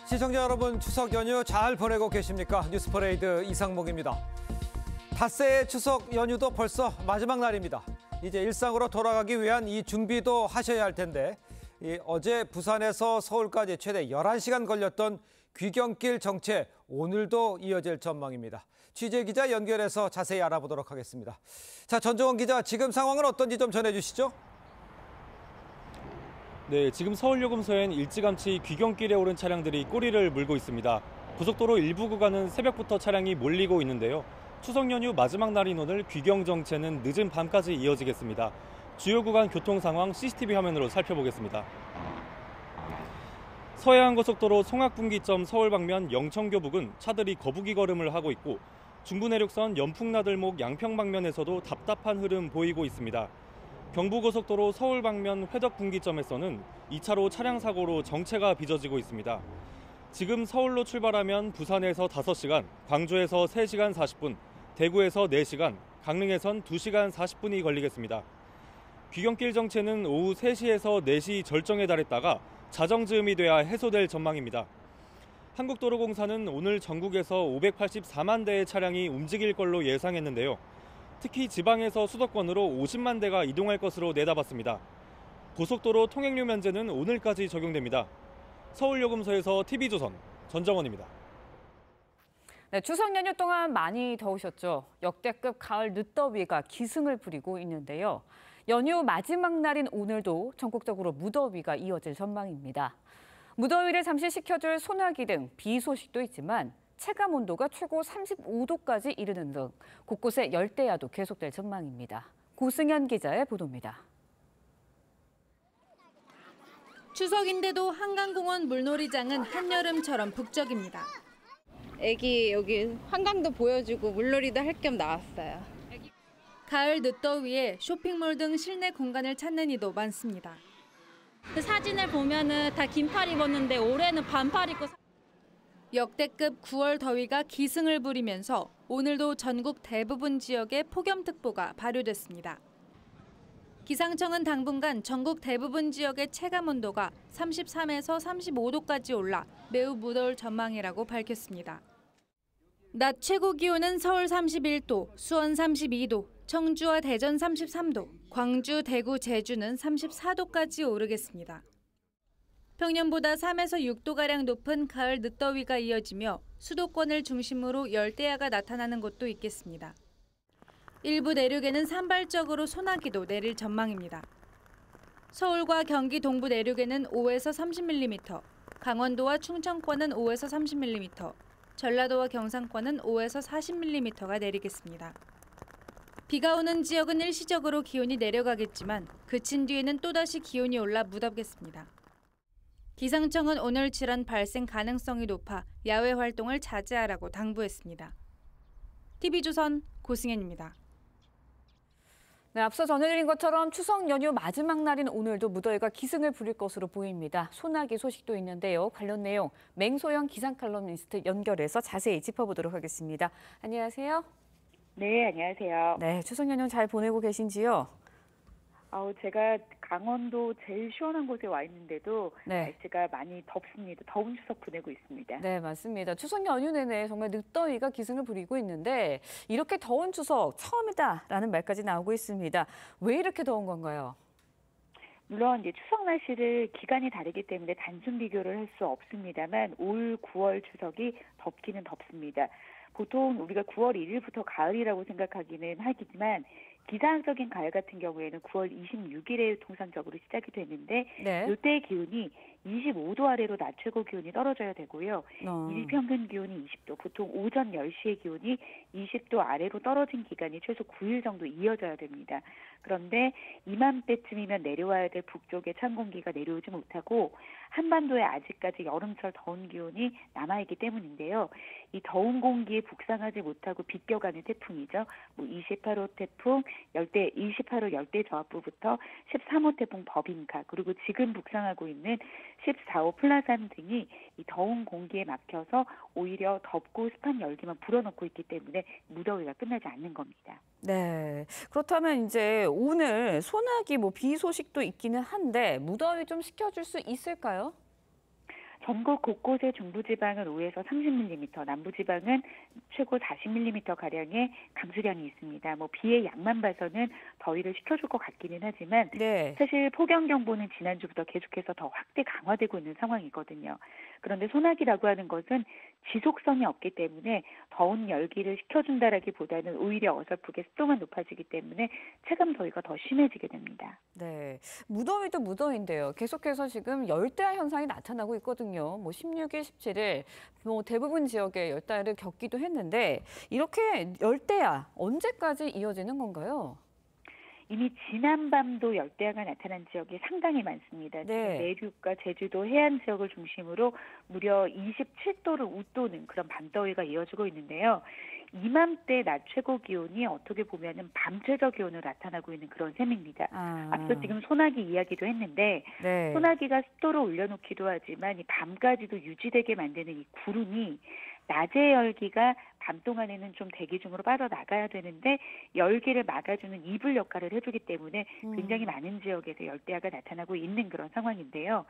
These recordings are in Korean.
시청자 여러분, 추석 연휴 잘 보내고 계십니까? 뉴스퍼레이드 이상목입니다. 닷새의 추석 연휴도 벌써 마지막 날입니다. 이제 일상으로 돌아가기 위한 이 준비도 하셔야 할 텐데 어제 부산에서 서울까지 최대 11시간 걸렸던 귀경길 정체 오늘도 이어질 전망입니다. 취재기자 연결해서 자세히 알아보도록 하겠습니다. 자, 전종원 기자, 지금 상황은 어떤지 좀 전해주시죠. 네, 지금 서울요금소엔 일찌감치 귀경길에 오른 차량들이 꼬리를 물고 있습니다. 고속도로 일부 구간은 새벽부터 차량이 몰리고 있는데요. 추석 연휴 마지막 날인 오늘 귀경 정체는 늦은 밤까지 이어지겠습니다. 주요 구간 교통 상황 CCTV 화면으로 살펴보겠습니다. 서해안고속도로 송악분기점 서울 방면 영천교 부근 차들이 거북이 걸음을 하고 있고 중부내륙선 연풍나들목 양평 방면에서도 답답한 흐름 보이고 있습니다. 경부고속도로 서울 방면 회덕분기점에서는 2차로 차량 사고로 정체가 빚어지고 있습니다. 지금 서울로 출발하면 부산에서 5시간, 광주에서 3시간 40분, 대구에서 4시간, 강릉에선 2시간 40분이 걸리겠습니다. 귀경길 정체는 오후 3시에서 4시 절정에 달했다가 자정즈음이 돼야 해소될 전망입니다. 한국도로공사는 오늘 전국에서 584만 대의 차량이 움직일 걸로 예상했는데요. 특히 지방에서 수도권으로 50만 대가 이동할 것으로 내다봤습니다. 고속도로 통행료 면제는 오늘까지 적용됩니다. 서울요금소에서 TV조선 전정원입니다. 네, 추석 연휴 동안 많이 더우셨죠. 역대급 가을 늦더위가 기승을 부리고 있는데요. 연휴 마지막 날인 오늘도 전국적으로 무더위가 이어질 전망입니다. 무더위를 잠시 식혀줄 소나기 등 비 소식도 있지만 체감 온도가 최고 35도까지 이르는 등 곳곳에 열대야도 계속될 전망입니다. 고승현 기자의 보도입니다. 추석인데도 한강공원 물놀이장은 한여름처럼 북적입니다. 애기 여기 한강도 보여주고 물놀이도 할 겸 나왔어요. 가을 늦더위에 쇼핑몰 등 실내 공간을 찾는 이도 많습니다. 그 사진을 보면은 다 긴팔 입었는데 올해는 반팔 입고. 역대급 9월 더위가 기승을 부리면서 오늘도 전국 대부분 지역에 폭염특보가 발효됐습니다. 기상청은 당분간 전국 대부분 지역의 체감 온도가 33에서 35도까지 올라 매우 무더울 전망이라고 밝혔습니다. 낮 최고 기온은 서울 31도, 수원 32도, 청주와 대전 33도, 광주, 대구, 제주는 34도까지 오르겠습니다. 평년보다 3에서 6도가량 높은 가을 늦더위가 이어지며 수도권을 중심으로 열대야가 나타나는 곳도 있겠습니다. 일부 내륙에는 산발적으로 소나기도 내릴 전망입니다. 서울과 경기 동부 내륙에는 5에서 30mm, 강원도와 충청권은 5에서 30mm, 전라도와 경상권은 5에서 40mm가 내리겠습니다. 비가 오는 지역은 일시적으로 기온이 내려가겠지만 그친 뒤에는 또다시 기온이 올라 무덥겠습니다. 기상청은 오늘 질환 발생 가능성이 높아 야외 활동을 자제하라고 당부했습니다. TV조선 고승현입니다. 네, 앞서 전해드린 것처럼 추석 연휴 마지막 날인 오늘도 무더위가 기승을 부릴 것으로 보입니다. 소나기 소식도 있는데요. 관련 내용 맹소영 기상 칼럼니스트 연결해서 자세히 짚어보도록 하겠습니다. 안녕하세요. 네, 안녕하세요. 네, 추석 연휴 잘 보내고 계신지요? 제가 강원도 제일 시원한 곳에 와 있는데도 네. 날씨가 많이 덥습니다. 더운 추석 보내고 있습니다. 네, 맞습니다. 추석 연휴 내내 정말 늦더위가 기승을 부리고 있는데 이렇게 더운 추석 처음이다라는 말까지 나오고 있습니다. 왜 이렇게 더운 건가요? 물론 이제 추석 날씨를 기간이 다르기 때문에 단순 비교를 할 수 없습니다만 올 9월 추석이 덥기는 덥습니다. 보통 우리가 9월 1일부터 가을이라고 생각하기는 하지만 기상적인 가을 같은 경우에는 9월 26일에 통상적으로 시작이 되는데 네. 이때의 기온이 25도 아래로 낮 최고 기온이 떨어져야 되고요. 일평균 기온이 20도, 보통 오전 10시의 기온이 20도 아래로 떨어진 기간이 최소 9일 정도 이어져야 됩니다. 그런데 이맘때쯤이면 내려와야 될 북쪽의 찬 공기가 내려오지 못하고 한반도에 아직까지 여름철 더운 기온이 남아있기 때문인데요. 이 더운 공기에 북상하지 못하고 비껴가는 태풍이죠. 28호 태풍, 28호 열대 저압부부터 13호 태풍 버빙카, 그리고 지금 북상하고 있는 14호 플라산 등이 이 더운 공기에 막혀서 오히려 덥고 습한 열기만 불어넣고 있기 때문에 무더위가 끝나지 않는 겁니다. 네, 그렇다면 이제 오늘 소나기 비 소식도 있기는 한데 무더위 좀 식혀줄 수 있을까요? 전국 곳곳의 중부지방은 5에서 30mm, 남부지방은 최고 40mm 가량의 강수량이 있습니다. 뭐 비의 양만 봐서는 더위를 식혀줄 것 같기는 하지만 네. 사실 폭염경보는 지난주부터 계속해서 더 확대 강화되고 있는 상황이거든요. 그런데 소나기라고 하는 것은 지속성이 없기 때문에 더운 열기를 식혀준다라기보다는 오히려 어설프게 습도만 높아지기 때문에 체감 더위가 더 심해지게 됩니다. 네. 무더위도 무더위인데요. 계속해서 지금 열대야 현상이 나타나고 있거든요. 뭐 16일, 17일 뭐 대부분 지역에 열대야를 겪기도 했는데 이렇게 열대야 언제까지 이어지는 건가요? 이미 지난밤도 열대야가 나타난 지역이 상당히 많습니다. 지금 네. 내륙과 제주도 해안 지역을 중심으로 무려 27도를 웃도는 그런 밤더위가 이어지고 있는데요. 이맘때 낮 최고 기온이 어떻게 보면은 밤 최저 기온으로 나타나고 있는 그런 셈입니다. 앞서 지금 소나기 이야기도 했는데 네. 소나기가 습도를 올려놓기도 하지만 이 밤까지도 유지되게 만드는 이 구름이 낮의 열기가 밤 동안에는 좀 대기 중으로 빠져나가야 되는데 열기를 막아주는 이불 역할을 해주기 때문에 굉장히 많은 지역에서 열대야가 나타나고 있는 그런 상황인데요.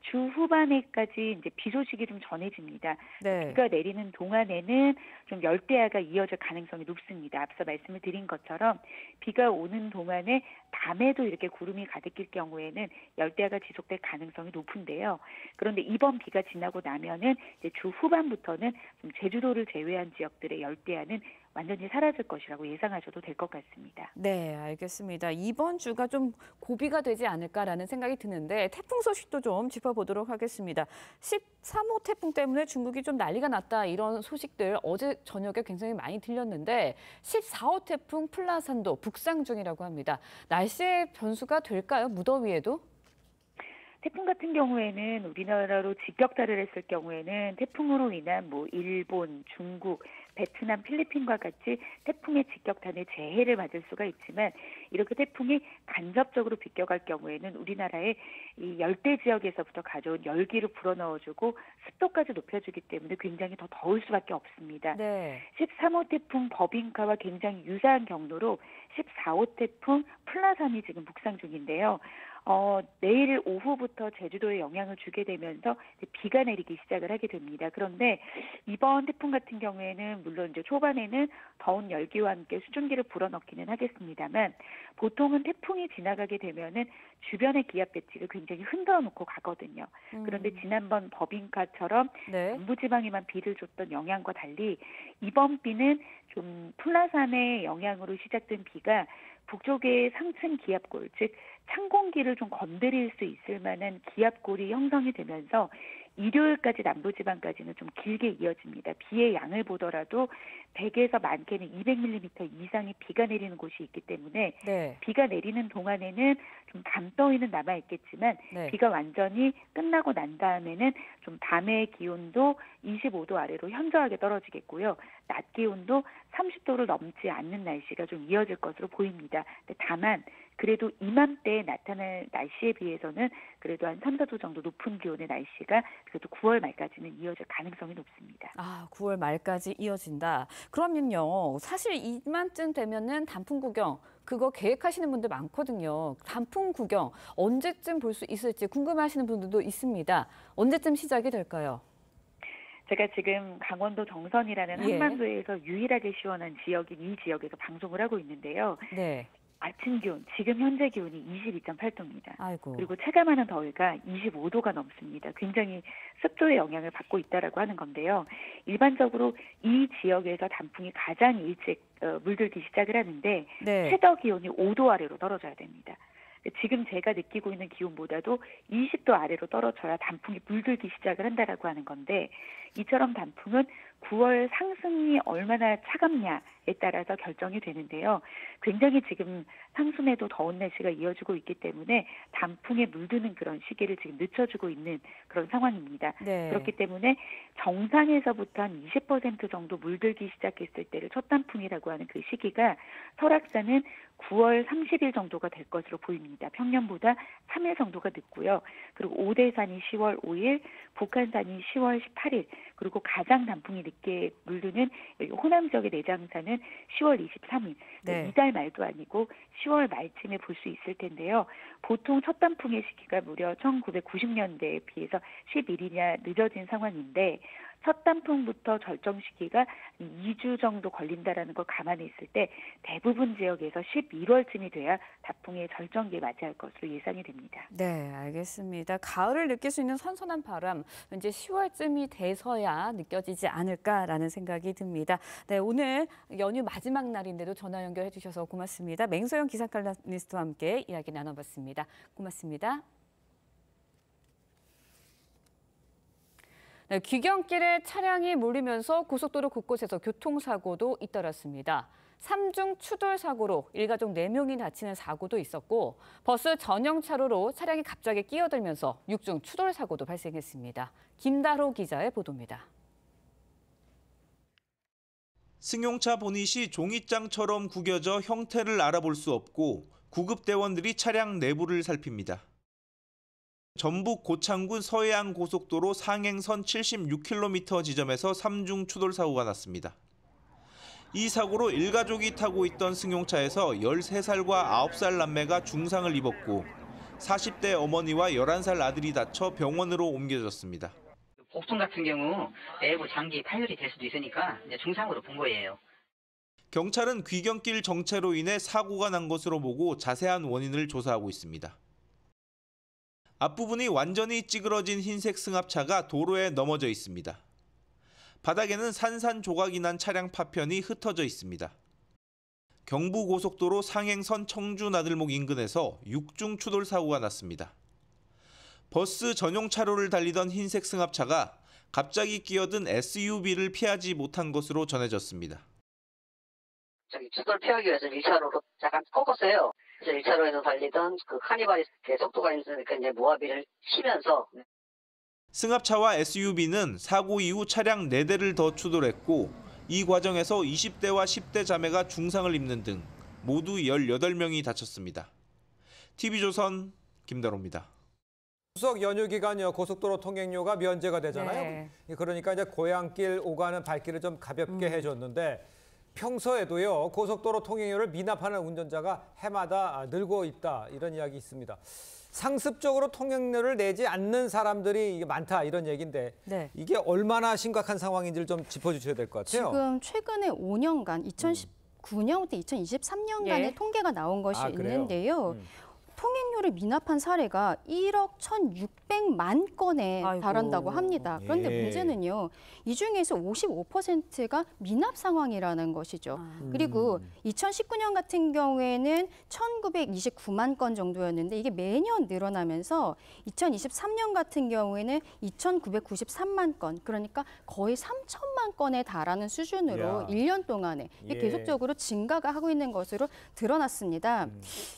주 후반에까지 이제 비 소식이 좀 전해집니다. 네. 비가 내리는 동안에는 좀 열대야가 이어질 가능성이 높습니다. 앞서 말씀을 드린 것처럼 비가 오는 동안에 밤에도 이렇게 구름이 가득일 경우에는 열대야가 지속될 가능성이 높은데요. 그런데 이번 비가 지나고 나면은 이제 주 후반부터는 좀 제주도를 제외한 지역들의 열대야는 완전히 사라질 것이라고 예상하셔도 될 것 같습니다. 네, 알겠습니다. 이번 주가 좀 고비가 되지 않을까라는 생각이 드는데 태풍 소식도 좀 짚어보도록 하겠습니다. 13호 태풍 때문에 중국이 좀 난리가 났다 이런 소식들 어제 저녁에 굉장히 많이 들렸는데 14호 태풍 플라산도 북상 중이라고 합니다. 날씨의 변수가 될까요? 무더위에도? 태풍 같은 경우에는 우리나라로 직격탄을 했을 경우에는 태풍으로 인한 뭐 일본, 중국, 베트남, 필리핀과 같이 태풍의 직격탄에 재해를 맞을 수가 있지만 이렇게 태풍이 간접적으로 비껴갈 경우에는 우리나라의 이 열대 지역에서부터 가져온 열기를 불어넣어주고 습도까지 높여주기 때문에 굉장히 더 더울 수밖에 없습니다. 네. 13호 태풍 버빙카와 굉장히 유사한 경로로 14호 태풍 플라산이 지금 북상 중인데요. 내일 오후부터 제주도에 영향을 주게 되면서 이제 비가 내리기 시작을 하게 됩니다. 그런데 이번 태풍 같은 경우에는 물론 이제 초반에는 더운 열기와 함께 수증기를 불어넣기는 하겠습니다만 보통은 태풍이 지나가게 되면은 주변의 기압 배치를 굉장히 흔들어 놓고 가거든요. 그런데 지난번 버빙카처럼 네. 남부지방에만 비를 줬던 영향과 달리 이번 비는 좀 플라산의 영향으로 시작된 비가 북쪽의 상층 기압골, 즉 찬 공기를 좀 건드릴 수 있을 만한 기압골이 형성이 되면서 일요일까지 남부지방까지는 좀 길게 이어집니다. 비의 양을 보더라도 100에서 많게는 200mm 이상의 비가 내리는 곳이 있기 때문에 네. 비가 내리는 동안에는 좀 밤더위는 남아있겠지만 네. 비가 완전히 끝나고 난 다음에는 좀 밤의 기온도 25도 아래로 현저하게 떨어지겠고요. 낮 기온도 30도를 넘지 않는 날씨가 좀 이어질 것으로 보입니다. 다만 그래도 이맘때에 나타날 날씨에 비해서는 그래도 한 3, 4도 정도 높은 기온의 날씨가 그래도 9월 말까지는 이어질 가능성이 높습니다. 9월 말까지 이어진다. 그러면요, 사실 이맘쯤 되면은 단풍 구경 그거 계획하시는 분들 많거든요. 단풍 구경 언제쯤 볼 수 있을지 궁금해하시는 분들도 있습니다. 언제쯤 시작이 될까요? 제가 지금 강원도 정선이라는 예. 한반도에서 유일하게 시원한 지역인 이 지역에서 방송을 하고 있는데요. 네. 아침 기온, 지금 현재 기온이 22.8도입니다. 아이고. 그리고 체감하는 더위가 25도가 넘습니다. 굉장히 습도의 영향을 받고 있다라고 하는 건데요. 일반적으로 이 지역에서 단풍이 가장 일찍 물들기 시작을 하는데 네. 최저 기온이 5도 아래로 떨어져야 됩니다. 지금 제가 느끼고 있는 기온보다도 20도 아래로 떨어져야 단풍이 물들기 시작을 한다라고 하는 건데 이처럼 단풍은 9월 상승이 얼마나 차갑냐에 따라서 결정이 되는데요. 굉장히 지금 상순에도 더운 날씨가 이어지고 있기 때문에 단풍에 물드는 그런 시기를 지금 늦춰주고 있는 그런 상황입니다. 네. 그렇기 때문에 정상에서부터 한 20% 정도 물들기 시작했을 때를 첫 단풍이라고 하는 그 시기가 설악산은 9월 30일 정도가 될 것으로 보입니다. 평년보다 3일 정도가 늦고요. 그리고 오대산이 10월 5일, 북한산이 10월 18일, 그리고 가장 단풍이 늦게 물드는 호남 지역의 내장산은 10월 23일, 네. 이달 말도 아니고 10월 말쯤에 볼 수 있을 텐데요. 보통 첫 단풍의 시기가 무려 1990년대에 비해서 11일이나 늦어진 상황인데 첫 단풍부터 절정 시기가 2주 정도 걸린다라는 걸 감안했을 때 대부분 지역에서 11월쯤이 돼야 단풍의 절정기에 맞이할 것으로 예상이 됩니다. 네, 알겠습니다. 가을을 느낄 수 있는 선선한 바람, 이제 10월쯤이 돼서야 느껴지지 않을까라는 생각이 듭니다. 네, 오늘 연휴 마지막 날인데도 전화 연결해 주셔서 고맙습니다. 맹소영 기상칼럼니스트와 함께 이야기 나눠봤습니다. 고맙습니다. 네, 귀경길에 차량이 몰리면서 고속도로 곳곳에서 교통사고도 잇따랐습니다. 3중 추돌 사고로 일가족 4명이 다치는 사고도 있었고 버스 전용 차로로 차량이 갑자기 끼어들면서 6중 추돌 사고도 발생했습니다. 김다로 기자의 보도입니다. 승용차 보닛이 종이장처럼 구겨져 형태를 알아볼 수 없고 구급대원들이 차량 내부를 살핍니다. 전북 고창군 서해안 고속도로 상행선 76km 지점에서 3중 추돌 사고가 났습니다. 이 사고로 일가족이 타고 있던 승용차에서 13살과 9살 남매가 중상을 입었고 40대 어머니와 11살 아들이 다쳐 병원으로 옮겨졌습니다. 복통 같은 경우 내부 장기 파열이 될 수도 있으니까 이제 중상으로 본 거예요. 경찰은 귀경길 정체로 인해 사고가 난 것으로 보고 자세한 원인을 조사하고 있습니다. 앞부분이 완전히 찌그러진 흰색 승합차가 도로에 넘어져 있습니다. 바닥에는 산산조각이 난 차량 파편이 흩어져 있습니다. 경부고속도로 상행선 청주-나들목 인근에서 6중 추돌 사고가 났습니다. 버스 전용 차로를 달리던 흰색 승합차가 갑자기 끼어든 SUV를 피하지 못한 것으로 전해졌습니다. 추돌 피하기 위해서 1차로로 잠깐 꺾었어요. 그래서 1차로에서 달리던 그 카니발이 속도가 있으니까 이제 모하비를 치면서 승합차와 SUV는 사고 이후 차량 4대를 더 추돌했고 이 과정에서 20대와 10대 자매가 중상을 입는 등 모두 18명이 다쳤습니다. TV조선 김다로입니다. 추석 연휴 기간요 고속도로 통행료가 면제가 되잖아요. 네. 그러니까 이제 고향길 오가는 발길을 좀 가볍게 해줬는데 평소에도요 고속도로 통행료를 미납하는 운전자가 해마다 늘고 있다 이런 이야기 있습니다. 상습적으로 통행료를 내지 않는 사람들이 많다 이런 얘기인데 네. 이게 얼마나 심각한 상황인지를 좀 짚어주셔야 될 것 같아요. 지금 최근에 5년간 2009년부터 2023년간의 예. 통계가 나온 것이 그래요? 있는데요. 통행료를 미납한 사례가 1억 1,600만 건에 아이고. 달한다고 합니다. 그런데 예. 문제는요. 이 중에서 55%가 미납 상황이라는 것이죠. 그리고 2019년 같은 경우에는 1,929만 건 정도였는데 이게 매년 늘어나면서 2023년 같은 경우에는 2,993만 건, 그러니까 거의 3천만 건에 달하는 수준으로 이야. 1년 동안에 이게 예. 계속적으로 증가가 하고 있는 것으로 드러났습니다.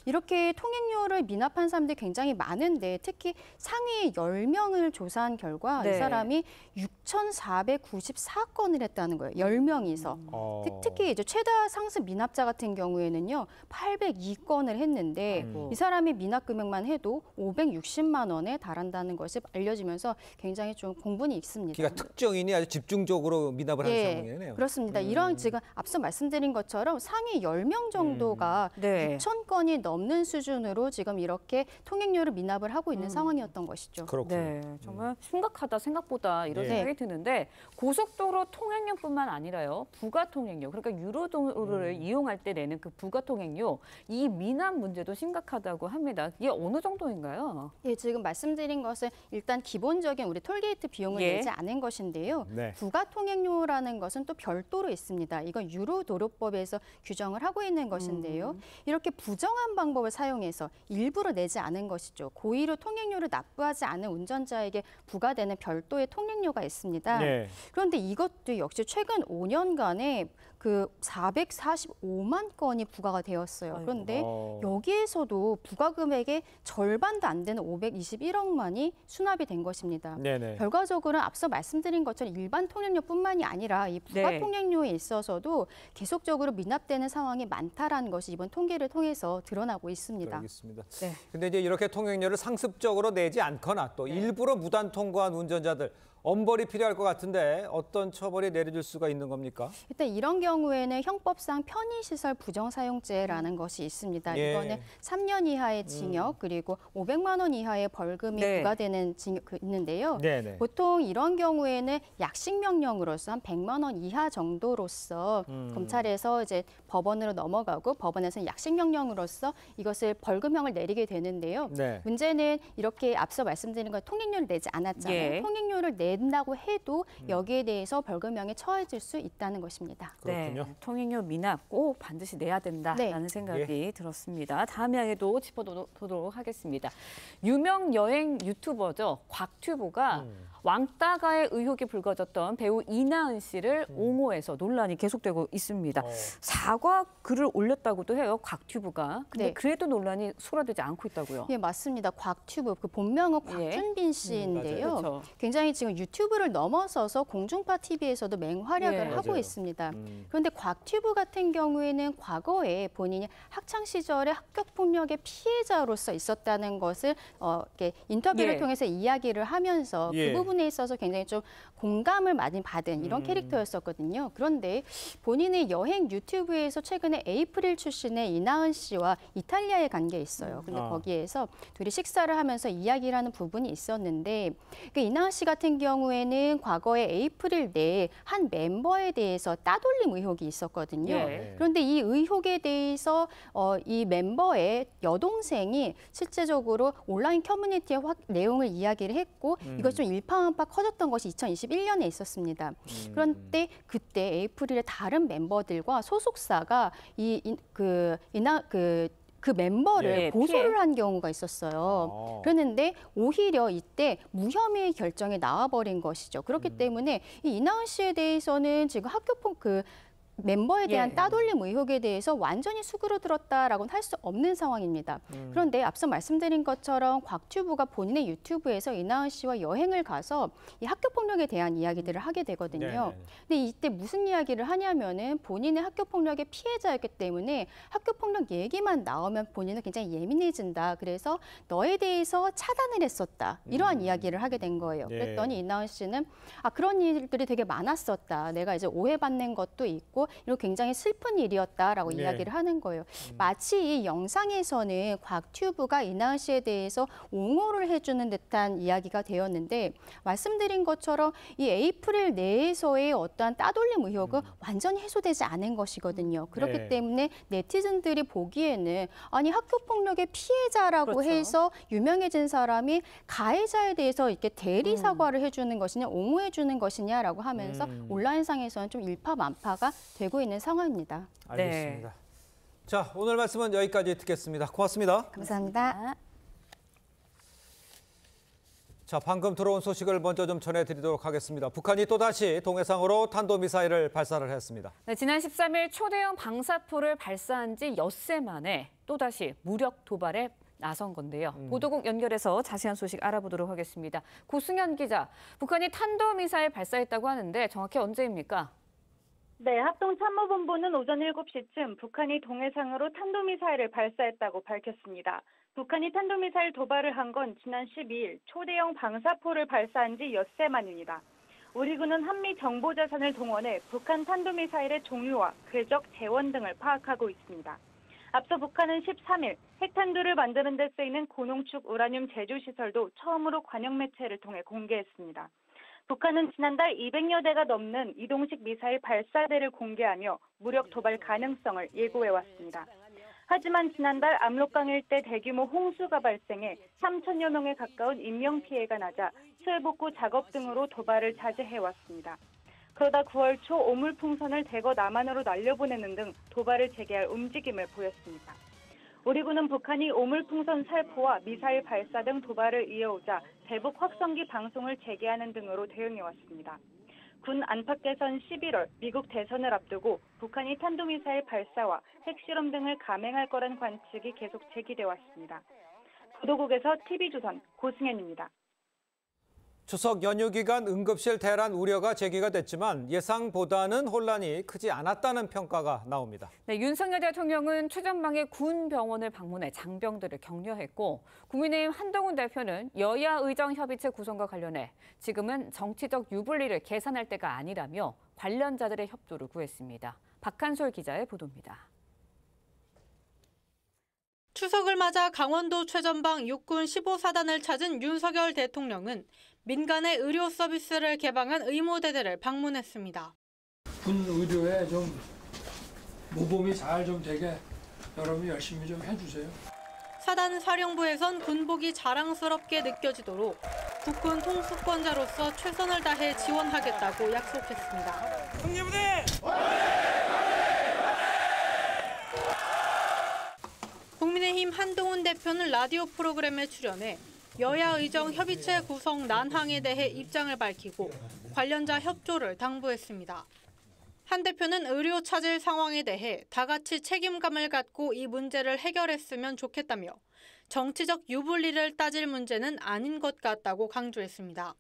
이렇게 통행료를 미납한 사람들이 굉장히 많은데 특히 상위 10명을 조사한 결과 네. 이 사람이 6,494건을 했다는 거예요. 10명이서. 특히 이제 최다 상습 미납자 같은 경우에는요. 802건을 했는데 이 사람이 미납 금액만 해도 560만 원에 달한다는 것이 알려지면서 굉장히 좀 공분이 있습니다. 그러니까 특정인이 아주 집중적으로 미납을 하는 상황이네요. 그렇습니다. 이런 지금 앞서 말씀드린 것처럼 상위 10명 정도가 네. 6천 건이 넘는 수준으로 지금 이렇게 통행료를 미납을 하고 있는 상황이었던 것이죠. 그렇군요. 네, 정말 심각하다 생각보다 이런 예. 생각이 드는데 고속도로 통행료뿐만 아니라요. 부가 통행료, 그러니까 유로도로를 이용할 때 내는 그 부가 통행료, 이 미납 문제도 심각하다고 합니다. 이게 어느 정도인가요? 예, 지금 말씀드린 것은 일단 기본적인 우리 톨게이트 비용을 예. 내지 않은 것인데요. 네. 부가 통행료라는 것은 또 별도로 있습니다. 이건 유로도로법에서 규정을 하고 있는 것인데요. 이렇게 부정한 방법을 사용해서 일부러 내지 않은 것이죠. 고의로 통행료를 납부하지 않은 운전자에게 부과되는 별도의 통행료가 있습니다. 네. 그런데 이것도 역시 최근 5년간에 그 445만 건이 부과가 되었어요. 아이고. 그런데 여기에서도 부과 금액의 절반도 안 되는 521억만이 수납이 된 것입니다. 네네. 결과적으로 앞서 말씀드린 것처럼 일반 통행료뿐만이 아니라 이 부가 네. 통행료에 있어서도 계속적으로 미납되는 상황이 많다라는 것이 이번 통계를 통해서 드러나고 있습니다. 알겠습니다. 네. 근데 이제 이렇게 통행료를 상습적으로 내지 않거나 또 일부러 무단 통과한 운전자들 엄벌이 필요할 것 같은데 어떤 처벌이 내려질 수가 있는 겁니까? 일단 이런 경우에는 형법상 편의시설 부정사용죄라는 것이 있습니다. 예. 이거는 3년 이하의 징역 그리고 500만 원 이하의 벌금이 부과되는 징역 있는데요. 네네. 보통 이런 경우에는 약식명령으로서 한 100만 원 이하 정도로서 검찰에서 이제 법원으로 넘어가고 법원에서는 약식명령으로서 이것을 벌금형을 내리게 되는데요. 네. 문제는 이렇게 앞서 말씀드린 것 통행료를 내지 않았잖아요. 예. 통행료를 낸다고 해도 여기에 대해서 벌금형에 처해질 수 있다는 것입니다. 그렇군요. 네, 통행료 미납 꼭 반드시 내야 된다라는 생각이 들었습니다. 다음 이야기도 짚어보도록 하겠습니다. 유명 여행 유튜버죠. 곽튜브가 왕따가의 의혹이 불거졌던 배우 이나은 씨를 옹호해서 논란이 계속되고 있습니다. 사과 글을 올렸다고도 해요, 곽튜브가. 근데 그래도 논란이 수그러들지 않고 있다고요. 예, 맞습니다. 곽튜브, 그 본명은 곽준빈 씨인데요. 그렇죠. 굉장히 지금 유튜브를 넘어서서 공중파 TV에서도 맹활약을 하고 맞아요. 있습니다. 그런데 곽튜브 같은 경우에는 과거에 본인이 학창 시절에 학교 폭력의 피해자로서 있었다는 것을 이렇게 인터뷰를 통해서 이야기를 하면서 그 부분에 있어서 굉장히 좀 공감을 많이 받은 이런 캐릭터였었거든요. 그런데 본인의 여행 유튜브에서 최근에 에이프릴 출신의 이나은 씨와 이탈리아에 간 게 있어요. 근데 거기에서 둘이 식사를 하면서 이야기를 하는 부분이 있었는데 그 이나은 씨 같은 경우에는 과거에 에이프릴 내에 한 멤버에 대해서 따돌림 의혹이 있었거든요. 그런데 이 의혹에 대해서 이 멤버의 여동생이 실제적으로 온라인 커뮤니티의 내용을 이야기를 했고 이것 좀 일파만파 커졌던 것이 2021년에 있었습니다. 그런데 그때 에이프릴의 다른 멤버들과 소속사가 그 멤버를 고소를 한 경우가 있었어요. 그랬는데 오히려 이때 무혐의 결정이 나와버린 것이죠. 그렇기 때문에 이 이나은 씨에 대해서는 지금 멤버에 대한 따돌림 의혹에 대해서 완전히 수그러들었다라고는 할 수 없는 상황입니다. 그런데 앞서 말씀드린 것처럼 곽튜브가 본인의 유튜브에서 이나은 씨와 여행을 가서 이 학교폭력에 대한 이야기들을 하게 되거든요. 근데 이때 무슨 이야기를 하냐면은 본인의 학교폭력의 피해자였기 때문에 학교폭력 얘기만 나오면 본인은 굉장히 예민해진다. 그래서 너에 대해서 차단을 했었다. 이러한 이야기를 하게 된 거예요. 그랬더니 이나은 씨는 그런 일들이 되게 많았었다. 내가 이제 오해받는 것도 있고 이런 굉장히 슬픈 일이었다라고 이야기를 하는 거예요. 마치 이 영상에서는 곽튜브가 이나은 씨에 대해서 옹호를 해주는 듯한 이야기가 되었는데 말씀드린 것처럼 이 에이프릴 내에서의 어떠한 따돌림 의혹은 완전히 해소되지 않은 것이거든요. 그렇기 때문에 네티즌들이 보기에는 아니 학교폭력의 피해자라고 해서 유명해진 사람이 가해자에 대해서 이렇게 대리 사과를 해주는 것이냐 옹호해주는 것이냐라고 하면서 온라인상에서는 좀 일파만파가 되고 있는 상황입니다. 알겠습니다. 자, 오늘 말씀은 여기까지 듣겠습니다. 고맙습니다. 감사합니다. 자, 방금 들어온 소식을 먼저 좀 전해드리도록 하겠습니다. 북한이 또다시 동해상으로 탄도미사일을 발사를 했습니다. 네, 지난 13일 초대형 방사포를 발사한 지 엿새 만에 또다시 무력 도발에 나선 건데요. 보도국 연결해서 자세한 소식 알아보도록 하겠습니다. 고승현 기자, 북한이 탄도미사일 발사했다고 하는데 정확히 언제입니까? 네, 합동참모본부는 오전 7시쯤 북한이 동해상으로 탄도미사일을 발사했다고 밝혔습니다. 북한이 탄도미사일 도발을 한 건 지난 12일 초대형 방사포를 발사한 지 엿새 만입니다. 우리 군은 한미 정보자산을 동원해 북한 탄도미사일의 종류와 궤적, 재원 등을 파악하고 있습니다. 앞서 북한은 13일 핵탄두를 만드는 데 쓰이는 고농축 우라늄 제조 시설도 처음으로 관영 매체를 통해 공개했습니다. 북한은 지난달 200여 대가 넘는 이동식 미사일 발사대를 공개하며 무력 도발 가능성을 예고해왔습니다. 하지만 지난달 압록강 일대 대규모 홍수가 발생해 3천여 명에 가까운 인명피해가 나자 수해복구 작업 등으로 도발을 자제해왔습니다. 그러다 9월 초 오물풍선을 대거 남한으로 날려보내는 등 도발을 재개할 움직임을 보였습니다. 우리 군은 북한이 오물풍선 살포와 미사일 발사 등 도발을 이어오자 대북 확성기 방송을 재개하는 등으로 대응해왔습니다. 군 안팎에선 11월 미국 대선을 앞두고 북한이 탄도미사일 발사와 핵실험 등을 감행할 거란 관측이 계속 제기돼 왔습니다. 보도국에서 TV조선 고승현입니다. 추석 연휴 기간 응급실 대란 우려가 제기가 됐지만 예상보다는 혼란이 크지 않았다는 평가가 나옵니다. 네, 윤석열 대통령은 최전방의 군 병원을 방문해 장병들을 격려했고 국민의힘 한동훈 대표는 여야 의정 협의체 구성과 관련해 지금은 정치적 유불리를 계산할 때가 아니라며 관련자들의 협조를 구했습니다. 박한솔 기자의 보도입니다. 추석을 맞아 강원도 최전방 육군 15사단을 찾은 윤석열 대통령은 민간의 의료 서비스를 개방한 의무대대를 방문했습니다. 군 의료에 좀 모범이 잘 좀 되게 여러분이 열심히 좀 해주세요. 사단 사령부에선 군복이 자랑스럽게 느껴지도록 국군 통수권자로서 최선을 다해 지원하겠다고 약속했습니다. 형님들! 국민의힘 한동훈 대표는 라디오 프로그램에 출연해 여야 의정 협의체 구성 난항에 대해 입장을 밝히고 관련자 협조를 당부했습니다. 한 대표는 의료 차질 상황에 대해 다 같이 책임감을 갖고 이 문제를 해결했으면 좋겠다며 정치적 유불리를 따질 문제는 아닌 것 같다고 강조했습니다.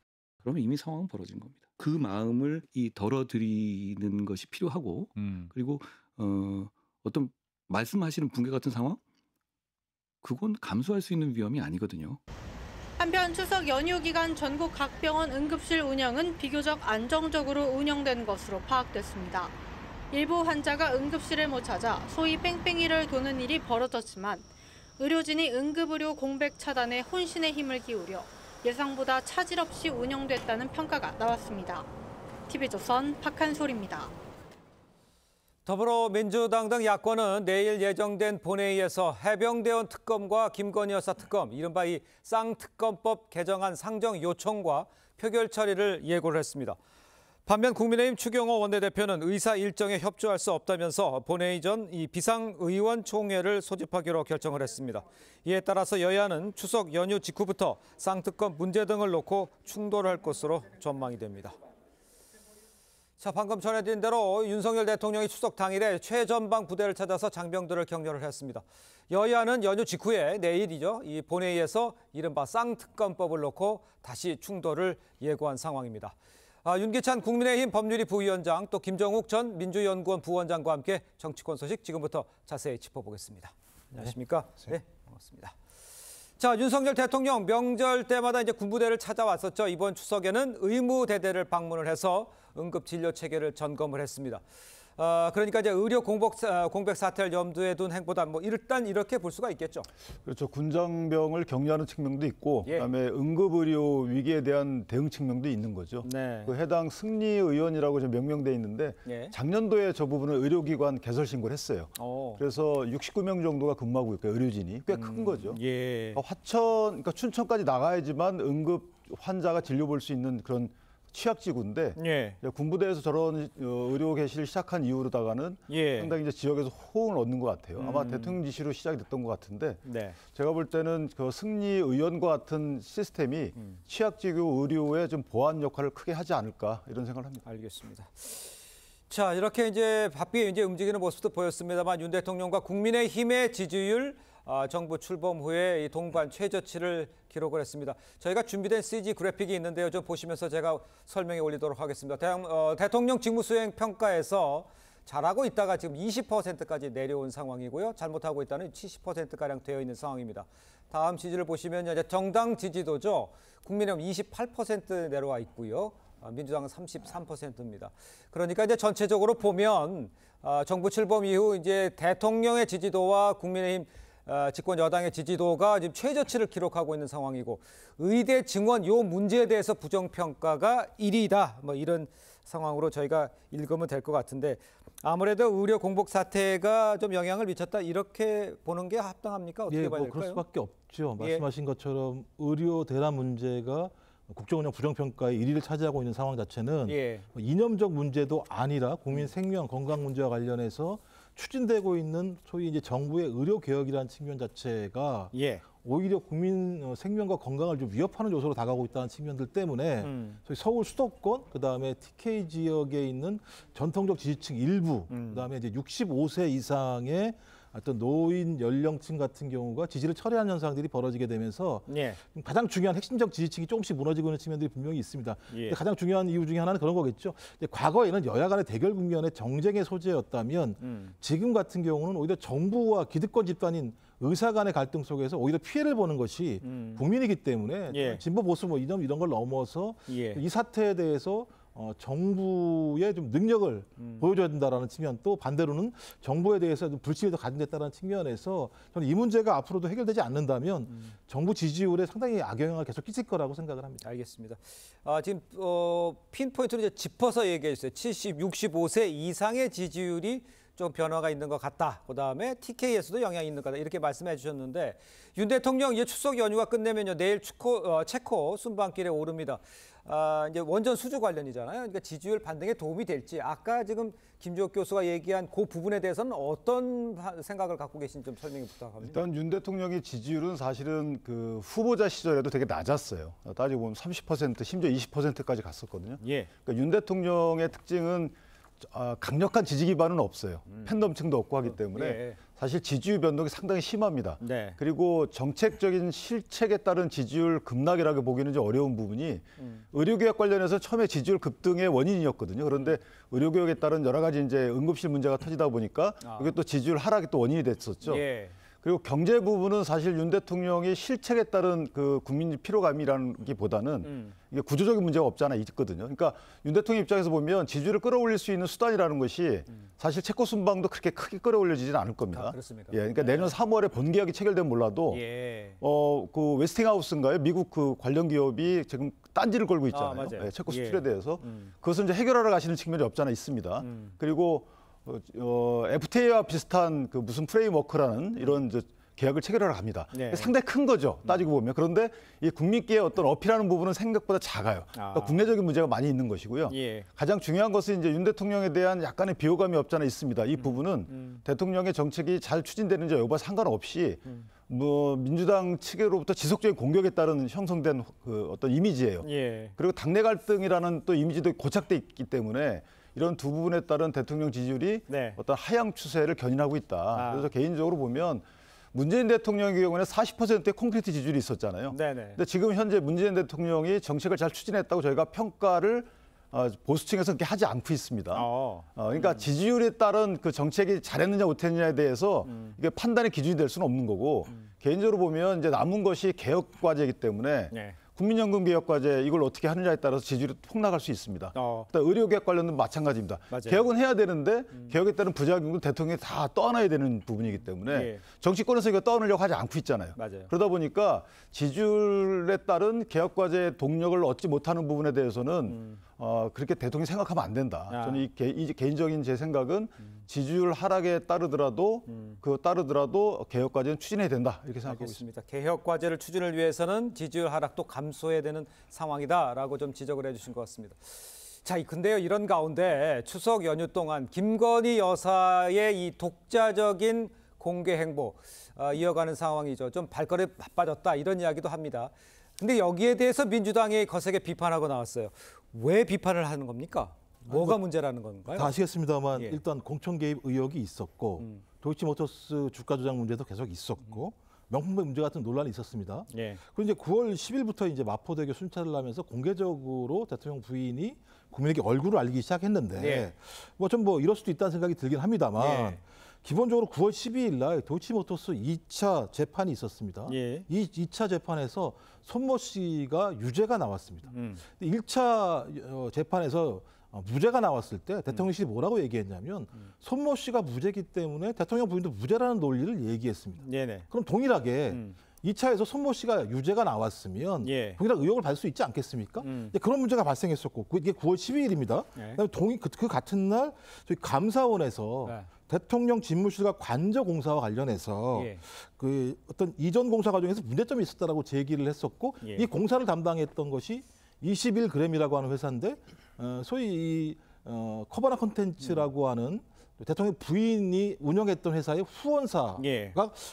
그러면 이미 상황은 벌어진 겁니다. 그 마음을 덜어드리는 것이 필요하고 그리고 어떤 말씀하시는 붕괴 같은 상황? 그건 감수할 수 있는 위험이 아니거든요. 한편 추석 연휴 기간 전국 각 병원 응급실 운영은 비교적 안정적으로 운영된 것으로 파악됐습니다. 일부 환자가 응급실을 못 찾아 소위 뺑뺑이를 도는 일이 벌어졌지만 의료진이 응급의료 공백 차단에 혼신의 힘을 기울여 예상보다 차질 없이 운영됐다는 평가가 나왔습니다. TV조선 박한솔입니다. 더불어민주당 등 야권은 내일 예정된 본회의에서 해병대원 특검과 김건희 여사 특검, 이른바 이 쌍특검법 개정안 상정 요청과 표결 처리를 예고를 했습니다. 반면 국민의힘 추경호 원내대표는 의사 일정에 협조할 수 없다면서 본회의 전 이 비상의원 총회를 소집하기로 결정을 했습니다. 이에 따라서 여야는 추석 연휴 직후부터 쌍특검 문제 등을 놓고 충돌할 것으로 전망이 됩니다. 자, 방금 전해드린 대로 윤석열 대통령이 추석 당일에 최전방 부대를 찾아서 장병들을 격려를 했습니다. 여야는 연휴 직후에 내일이죠. 이 본회의에서 이른바 쌍특검법을 놓고 다시 충돌을 예고한 상황입니다. 윤기찬 국민의힘 법률위 부위원장 또 김정욱 전 민주연구원 부원장과 함께 정치권 소식 지금부터 자세히 짚어보겠습니다. 안녕하십니까? 네, 반갑습니다. 자, 윤석열 대통령 명절 때마다 이제 군부대를 찾아왔었죠. 이번 추석에는 의무대대를 방문을 해서 응급 진료 체계를 점검을 했습니다. 그러니까 이제 의료 공백 사태를 염두에 둔 행보다 일단 이렇게 볼 수가 있겠죠. 그렇죠. 군장병을 격려하는 측면도 있고, 그다음에 응급의료 위기에 대한 대응 측면도 있는 거죠. 네. 그 해당 승리의원이라고 지금 명명돼 있는데 작년도에 저 부분을 의료기관 개설 신고를 했어요. 그래서 69명 정도가 근무하고 있고요. 의료진이 꽤 큰 거죠. 그러니까 춘천까지 나가야지만 응급 환자가 진료 볼 수 있는 그런 취약지구인데 군부대에서 저런 의료 개시를 시작한 이후로다가는 상당히 이제 지역에서 호응을 얻는 것 같아요. 아마 대통령 지시로 시작이 됐던 것 같은데 제가 볼 때는 그 승리 의원과 같은 시스템이 취약지구 의료에 좀 보완 역할을 크게 하지 않을까 이런 생각을 합니다. 알겠습니다. 자, 이렇게 이제 바삐 이제 움직이는 모습도 보였습니다만 윤 대통령과 국민의힘의 지지율 정부 출범 후에 이 동반 최저치를 기록을 했습니다. 저희가 준비된 CG 그래픽이 있는데요. 좀 보시면서 제가 설명해 올리도록 하겠습니다. 대통령 직무수행 평가에서 잘하고 있다가 지금 20%까지 내려온 상황이고요. 잘못하고 있다는 70%가량 되어 있는 상황입니다. 다음 지지를 보시면 이제 정당 지지도죠. 국민의힘 28% 내려와 있고요. 민주당은 33%입니다. 그러니까 이제 전체적으로 보면 정부 출범 이후 이제 대통령의 지지도와 국민의힘 집권 여당의 지지도가 지금 최저치를 기록하고 있는 상황이고 의대 증원 요 문제에 대해서 부정평가가 1위다. 이런 상황으로 저희가 읽으면 될 것 같은데 아무래도 의료 공복 사태가 좀 영향을 미쳤다 이렇게 보는 게 합당합니까? 어떻게 봐야 될까요? 그럴 수밖에 없죠. 말씀하신 것처럼 의료 대란 문제가 국정운영 부정평가의 1위를 차지하고 있는 상황 자체는 이념적 문제도 아니라 국민 생명, 건강 문제와 관련해서 추진되고 있는 소위 이제 정부의 의료 개혁이라는 측면 자체가 오히려 국민 생명과 건강을 좀 위협하는 요소로 다가오고 있다는 측면들 때문에 소위 서울 수도권, 그다음에 TK 지역에 있는 전통적 지지층 일부, 그다음에 이제 65세 이상의 어떤 노인 연령층 같은 경우가 지지를 철회하는 현상들이 벌어지게 되면서 가장 중요한 핵심적 지지층이 조금씩 무너지고 있는 측면들이 분명히 있습니다. 가장 중요한 이유 중에 하나는 그런 거겠죠. 과거에는 여야 간의 대결 국면의 정쟁의 소재였다면 지금 같은 경우는 오히려 정부와 기득권 집단인 의사 간의 갈등 속에서 오히려 피해를 보는 것이 국민이기 때문에 진보 보수 뭐 이런 걸 넘어서 이 사태에 대해서 정부의 좀 능력을 보여줘야 된다라는 측면, 또 반대로는 정부에 대해서 좀 불신이 더 가중됐다는 측면에서 저는 이 문제가 앞으로도 해결되지 않는다면 정부 지지율에 상당히 악영향을 계속 끼칠 거라고 생각을 합니다. 알겠습니다. 지금 핀포인트로 이제 짚어서 얘기해 주세요. 70, 65세 이상의 지지율이 좀 변화가 있는 것 같다. 그다음에 TK에서도 영향이 있는 것 같다. 이렇게 말씀해 주셨는데 윤 대통령 이제 추석 연휴가 끝내면요 내일 체코 순방길에 오릅니다. 이제 원전 수주 관련이잖아요. 그러니까 지지율 반등에 도움이 될지 아까 지금 김주옥 교수가 얘기한 그 부분에 대해서는 어떤 생각을 갖고 계신지 좀 설명 부탁합니다. 일단 윤 대통령의 지지율은 사실은 그 후보자 시절에도 되게 낮았어요. 따지고 보면 30% 심지어 20%까지 갔었거든요. 그러니까 윤 대통령의 특징은 강력한 지지 기반은 없어요. 팬덤층도 없고 하기 때문에 사실 지지율 변동이 상당히 심합니다. 그리고 정책적인 실책에 따른 지지율 급락이라고 보기는 좀 어려운 부분이 의료개혁 관련해서 처음에 지지율 급등의 원인이었거든요. 그런데 의료개혁에 따른 여러 가지 이제 응급실 문제가 터지다 보니까 이게 또 지지율 하락이 또 원인이 됐었죠. 그리고 경제 부분은 사실 윤 대통령이 실책에 따른 그 국민 피로감이라기보다는 이게 구조적인 문제가 없지 않아 있거든요. 그러니까 윤 대통령 입장에서 보면 지지율을 끌어올릴 수 있는 수단이라는 것이 사실 체코 순방도 그렇게 크게 끌어올려지지는 않을 겁니다. 그렇습니까? 그러니까 내년 3월에 본계약이 체결되면 몰라도 그 웨스팅하우스인가요? 미국 그 관련 기업이 지금 딴지를 걸고 있잖아요. 체코 수출에 대해서 그것은 이제 해결하러 가시는 측면이 없지 않아 있습니다. 그리고 FTA와 비슷한 그 무슨 프레임워크라는 이런 계약을 체결하러 갑니다. 상당히 큰 거죠. 따지고 보면. 그런데 이 국민께 어떤 어필하는 부분은 생각보다 작아요. 그러니까 국내적인 문제가 많이 있는 것이고요. 가장 중요한 것은 이제 윤 대통령에 대한 약간의 비호감이 없지 않아 있습니다. 이 부분은 대통령의 정책이 잘 추진되는지 여부와 상관없이 뭐 민주당 측으로부터 지속적인 공격에 따른 형성된 그 어떤 이미지예요. 그리고 당내 갈등이라는 또 이미지도 고착돼 있기 때문에 이런 두 부분에 따른 대통령 지지율이 어떤 하향 추세를 견인하고 있다. 그래서 개인적으로 보면 문재인 대통령의 경우에는 40%의 콘크리트 지지율이 있었잖아요. 근데 지금 현재 문재인 대통령이 정책을 잘 추진했다고 저희가 평가를 보수층에서 그렇게 하지 않고 있습니다. 그러니까 지지율에 따른 그 정책이 잘했느냐 못했느냐에 대해서 이게 판단의 기준이 될 수는 없는 거고 개인적으로 보면 이제 남은 것이 개혁 과제이기 때문에 국민연금 개혁 과제 이걸 어떻게 하느냐에 따라서 지지율이 폭락할 수 있습니다. 의료개혁 관련도 마찬가지입니다. 개혁은 해야 되는데 개혁에 따른 부작용도 대통령이 다 떠안아야 되는 부분이기 때문에 정치권에서 이거 떠안으려고 하지 않고 있잖아요. 그러다 보니까 지지율에 따른 개혁 과제의 동력을 얻지 못하는 부분에 대해서는 그렇게 대통령이 생각하면 안 된다. 저는 이 개인적인 제 생각은 지지율 하락에 따르더라도 개혁 과제는 추진해야 된다 이렇게 생각하고 있습니다. 개혁 과제를 추진을 위해서는 지지율 하락도 감소해야 되는 상황이다라고 좀 지적을 해주신 것 같습니다. 자, 근데요 이런 가운데 추석 연휴 동안 김건희 여사의 이 독자적인 공개 행보 이어가는 상황이죠. 좀 발걸음이 바빠졌다 이런 이야기도 합니다. 근데 여기에 대해서 민주당이 거세게 비판하고 나왔어요. 왜 비판을 하는 겁니까? 뭐가 문제라는 건가요? 다 아시겠습니다만 일단 공천 개입 의혹이 있었고 도이치모터스 주가 조작 문제도 계속 있었고 명품백 문제 같은 논란이 있었습니다. 그리고 이제 9월 10일부터 이제 마포대교 순찰을 하면서 공개적으로 대통령 부인이 국민에게 얼굴을 알리기 시작했는데 뭐 이럴 수도 있다는 생각이 들긴 합니다만 기본적으로 9월 12일 날 도이치모터스 2차 재판이 있었습니다. 이 2차 재판에서 손모 씨가 유죄가 나왔습니다. 1차 재판에서 무죄가 나왔을 때 대통령실이 뭐라고 얘기했냐면 손모 씨가 무죄이기 때문에 대통령 부인도 무죄라는 논리를 얘기했습니다. 그럼 동일하게 2차에서 손모 씨가 유죄가 나왔으면 동일한 의혹을 받을 수 있지 않겠습니까? 그런 문제가 발생했었고 이게 9월 12일입니다. 그다음에 그 같은 날 저희 감사원에서 대통령 집무실과 관저 공사와 관련해서 그 어떤 이전 공사 과정에서 문제점이 있었다라고 제기를 했었고 이 공사를 담당했던 것이 21g이라고 하는 회사인데 소위 이 커바나 콘텐츠라고 하는 대통령 부인이 운영했던 회사의 후원사가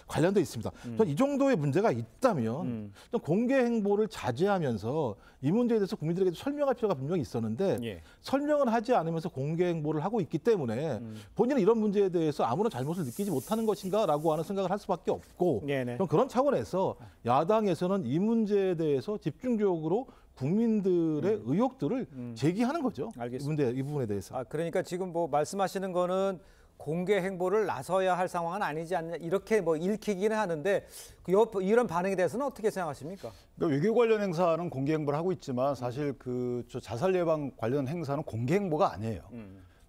관련돼 있습니다. 이 정도의 문제가 있다면 공개 행보를 자제하면서 이 문제에 대해서 국민들에게 설명할 필요가 분명히 있었는데 설명을 하지 않으면서 공개 행보를 하고 있기 때문에 본인은 이런 문제에 대해서 아무런 잘못을 느끼지 못하는 것인가라고 하는 생각을 할 수밖에 없고 그런 차원에서 야당에서는 이 문제에 대해서 집중적으로 국민들의 의혹들을 제기하는 거죠. 알겠습니다. 이 부분에 대해서. 그러니까 지금 뭐 말씀하시는 거는 공개 행보를 나서야 할 상황은 아니지 않냐 이렇게 뭐 읽히기는 하는데 이런 반응에 대해서는 어떻게 생각하십니까? 그러니까 외교 관련 행사는 공개 행보를 하고 있지만 사실 저 자살 예방 관련 행사는 공개 행보가 아니에요.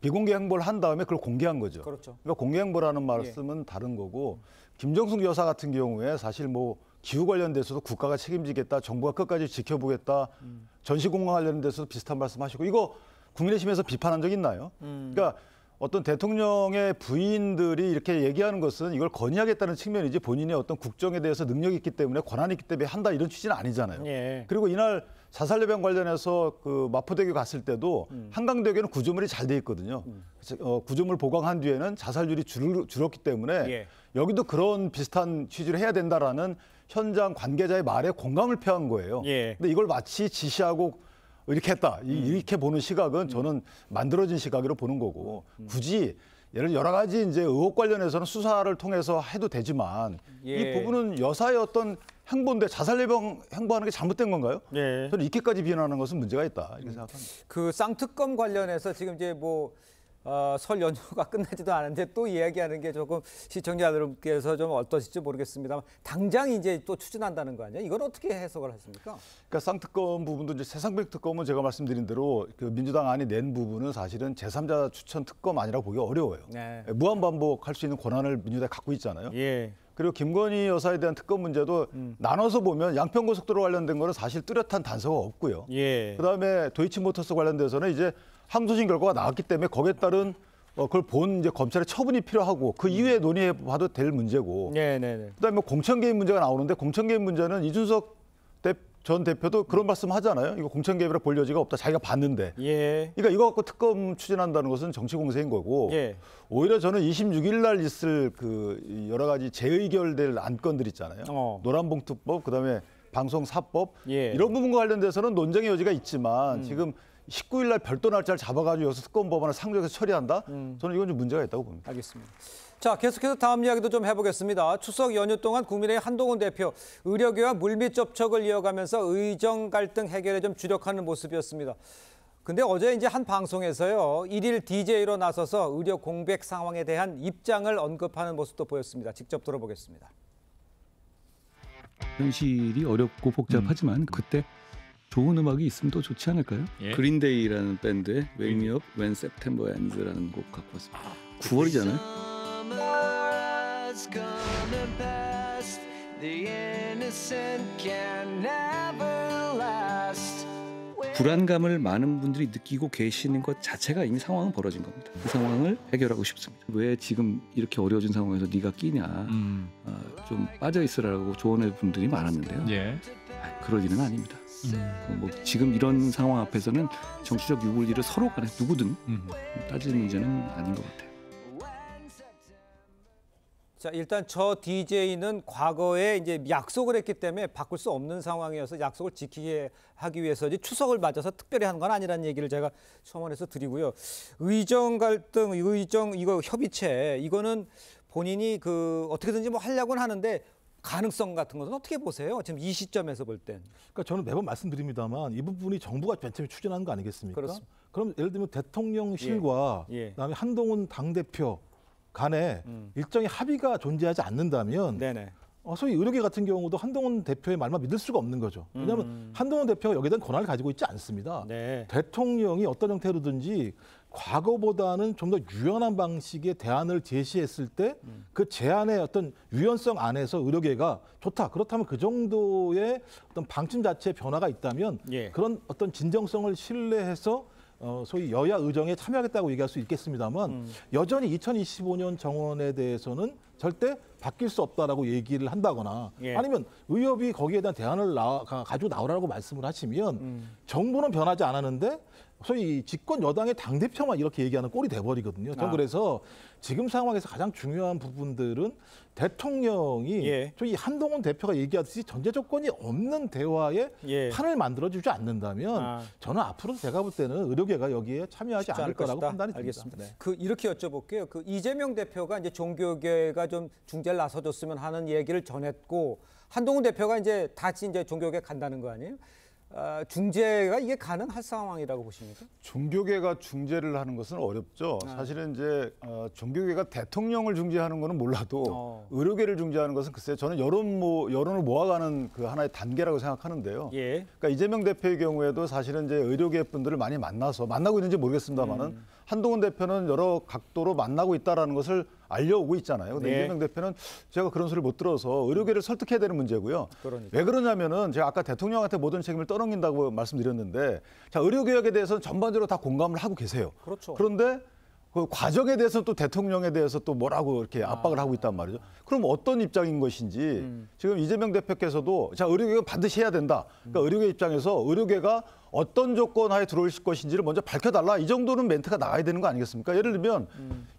비공개 행보를 한 다음에 그걸 공개한 거죠. 그렇죠. 그러니까 공개 행보라는 말씀은 다른 거고 김정숙 여사 같은 경우에 사실 뭐 기후 관련돼서도 국가가 책임지겠다, 정부가 끝까지 지켜보겠다, 전시공간 관련돼서도 비슷한 말씀하시고 이거 국민의힘에서 비판한 적 있나요? 그러니까 어떤 대통령의 부인들이 이렇게 얘기하는 것은 이걸 건의하겠다는 측면이지 본인의 어떤 국정에 대해서 능력이 있기 때문에 권한이 있기 때문에 한다 이런 취지는 아니잖아요. 그리고 이날 자살 예방 관련해서 그 마포대교 갔을 때도 한강대교는 구조물이 잘 돼 있거든요. 구조물 보강한 뒤에는 자살률이 줄었기 때문에 여기도 그런 비슷한 취지를 해야 된다라는 현장 관계자의 말에 공감을 표한 거예요. 근데 이걸 마치 지시하고 이렇게 했다. 이렇게 보는 시각은 저는 만들어진 시각으로 보는 거고 굳이 여러 가지 이제 의혹 관련해서는 수사를 통해서 해도 되지만 이 부분은 여사의 어떤 행보인데 자살 예방 행보하는 게 잘못된 건가요? 저는 이렇게까지 비난하는 것은 문제가 있다 이렇게 생각합니다. 그 쌍특검 관련해서 지금 이제 뭐 설 연휴가 끝나지도 않은데 또 이야기하는 게 조금 시청자들께서 좀 어떠실지 모르겠습니다만 당장 이제 또 추진한다는 거 아니에요? 이건 어떻게 해석을 하십니까? 그러니까 쌍특검 부분도 이제 세상백 특검은 제가 말씀드린 대로 그 민주당 안이 낸 부분은 사실은 제3자 추천 특검 아니라고 보기 어려워요. 무한 반복할 수 있는 권한을 민주당이 갖고 있잖아요. 그리고 김건희 여사에 대한 특검 문제도 나눠서 보면 양평고속도로 관련된 거는 사실 뚜렷한 단서가 없고요. 그다음에 도이치모터스 관련돼서는 이제 항소심 결과가 나왔기 때문에 거기에 따른 그걸 본 이제 검찰의 처분이 필요하고 그 이후에 논의해 봐도 될 문제고. 그다음에 공천 개입 문제가 나오는데 공천 개입 문제는 이준석 전 대표도 그런 말씀 하잖아요. 이거 공천 개입이라 볼 여지가 없다. 자기가 봤는데. 그러니까 이거 갖고 특검 추진한다는 것은 정치 공세인 거고. 오히려 저는 26일 날 있을 그 여러 가지 재의결될 안건들 있잖아요. 노란봉투법, 그다음에 방송사법 이런 부분과 관련돼서는 논쟁의 여지가 있지만 지금 19일 날 별도 날짜를 잡아가지고 여기서 특검 법안을 상정해서 처리한다? 저는 이건 좀 문제가 있다고 봅니다. 알겠습니다. 자, 계속해서 다음 이야기도 좀 해보겠습니다. 추석 연휴 동안 국민의힘 한동훈 대표 의료계와 물밑 접촉을 이어가면서 의정 갈등 해결에 좀 주력하는 모습이었습니다. 근데 어제 이제 한 방송에서요, 일일 DJ로 나서서 의료 공백 상황에 대한 입장을 언급하는 모습도 보였습니다. 직접 들어보겠습니다. 현실이 어렵고 복잡하지만 그때 좋은 음악이 있으면 또 좋지 않을까요? 그린데이라는 밴드의 Wake Me Up When September Ends라는 곡 갖고 왔습니다. 9월이잖아요. 불안감을 많은 분들이 느끼고 계시는 것 자체가 이미 상황은 벌어진 겁니다. 그 상황을 해결하고 싶습니다. 왜 지금 이렇게 어려워진 상황에서 네가 끼냐, 좀 빠져 있으라고 조언해 분들이 많았는데요. 그럴 일은 아닙니다. 뭐 지금 이런 상황 앞에서는 정치적 유불리를 서로 간에 누구든 따지는 문제는 아닌 것 같아요. 자, 일단 저 DJ는 과거에 이제 약속을 했기 때문에 바꿀 수 없는 상황이어서 약속을 지키게 하기 위해서 추석을 맞아서 특별히 하는 건 아니라는 얘기를 제가 첨언해서 드리고요. 의정 갈등, 이거 협의체 이거는 본인이 그 어떻게든지 뭐 하려고는 하는데 가능성 같은 것은 어떻게 보세요? 지금 이 시점에서 볼 땐. 그러니까 저는 매번 말씀드립니다만 이 부분이 정부가 맨 처음에 추진하는 거 아니겠습니까? 그렇습니다. 그럼 예를 들면 대통령실과 그다음에 한동훈 당대표 간에 일정의 합의가 존재하지 않는다면 소위 의료계 같은 경우도 한동훈 대표의 말만 믿을 수가 없는 거죠. 왜냐하면 한동훈 대표가 여기에 대한 권한을 가지고 있지 않습니다. 대통령이 어떤 형태로든지 과거보다는 좀 더 유연한 방식의 대안을 제시했을 때 그 제안의 어떤 유연성 안에서 의료계가 좋다. 그렇다면 그 정도의 어떤 방침 자체의 변화가 있다면 그런 어떤 진정성을 신뢰해서 소위 여야 의정에 참여하겠다고 얘기할 수 있겠습니다만 여전히 2025년 정원에 대해서는 절대 바뀔 수 없다라고 얘기를 한다거나 아니면 의협이 거기에 대한 대안을 가지고 나오라고 말씀을 하시면 정부는 변하지 않았는데 소위 집권 여당의 당대표만 이렇게 얘기하는 꼴이 돼버리거든요. 저는 그래서 지금 상황에서 가장 중요한 부분들은 대통령이 저희 한동훈 대표가 얘기하듯이 전제 조건이 없는 대화에 판을 만들어주지 않는다면 저는 앞으로 제가 볼 때는 의료계가 여기에 참여하지 않을 거라고 판단이 듭니다. 알겠습니다. 네. 이렇게 여쭤볼게요. 이재명 대표가 이제 종교계가 좀 중재를 나서줬으면 하는 얘기를 전했고 한동훈 대표가 이제 다시 이제 종교계 간다는 거 아니에요? 중재가 이게 가능할 상황이라고 보십니까? 종교계가 중재를 하는 것은 어렵죠. 사실은 이제 종교계가 대통령을 중재하는 것은 몰라도 의료계를 중재하는 것은 글쎄요. 저는 여론을 모아가는 그 하나의 단계라고 생각하는데요. 그러니까 이재명 대표의 경우에도 사실은 이제 의료계 분들을 많이 만나고 있는지 모르겠습니다만은 한동훈 대표는 여러 각도로 만나고 있다라는 것을 알려오고 있잖아요. 근데 이재명 대표는 제가 그런 소리를 못 들어서 의료계를 설득해야 되는 문제고요. 왜 그러냐면은 제가 아까 대통령한테 모든 책임을 떠넘긴다고 말씀드렸는데 자, 의료개혁에 대해서는 전반적으로 다 공감을 하고 계세요. 그런데 그 과정에 대해서 또 대통령에 대해서 또 뭐라고 이렇게 압박을 하고 있단 말이죠. 그럼 어떤 입장인 것인지 지금 이재명 대표께서도 자, 의료개혁은 반드시 해야 된다. 그러니까 의료계 입장에서 의료계가 어떤 조건 하에 들어올 것인지를 먼저 밝혀달라. 이 정도는 멘트가 나와야 되는 거 아니겠습니까? 예를 들면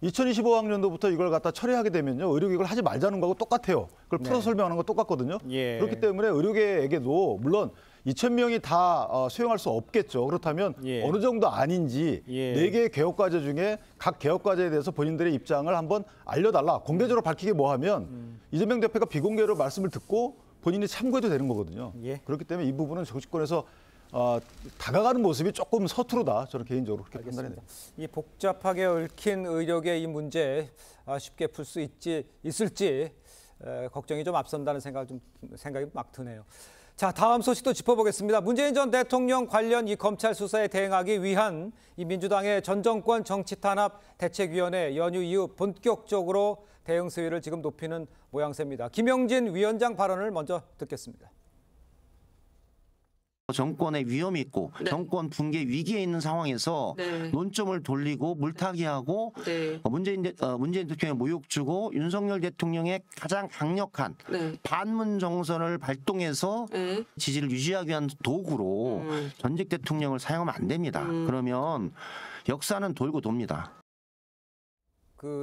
2025학년도부터 이걸 갖다 처리하게 되면요. 의료개혁을 하지 말자는 거하고 똑같아요. 그걸 풀어 설명하는 거 똑같거든요. 그렇기 때문에 의료계에게도 물론 2,000명이 다 수용할 수 없겠죠. 그렇다면 어느 정도 아닌지 4개의 개혁과제 중에 각 개혁과제에 대해서 본인들의 입장을 한번 알려달라. 공개적으로 밝히게 뭐하면 이재명 대표가 비공개로 말씀을 듣고 본인이 참고해도 되는 거거든요. 그렇기 때문에 이 부분은 정치권에서 다가가는 모습이 조금 서투르다. 저는 개인적으로 그렇게 판단해요. 이 복잡하게 얽힌 의료계 이 문제 쉽게 풀 수 있을지 걱정이 좀 앞선다는 생각이 막 드네요. 자, 다음 소식도 짚어보겠습니다. 문재인 전 대통령 관련 이 검찰 수사에 대응하기 위한 이 민주당의 전 정권 정치탄압 대책위원회 연휴 이후 본격적으로 대응 수위를 지금 높이는 모양새입니다. 김영진 위원장 발언을 먼저 듣겠습니다. 정권의 위험이 있고 정권 붕괴 위기에 있는 상황에서 논점을 돌리고 물타기하고 문재인 대통령의 모욕 주고 윤석열 대통령의 가장 강력한 반문 정선을 발동해서 지지를 유지하기 위한 도구로 전직 대통령을 사용하면 안 됩니다. 그러면 역사는 돌고 돕니다.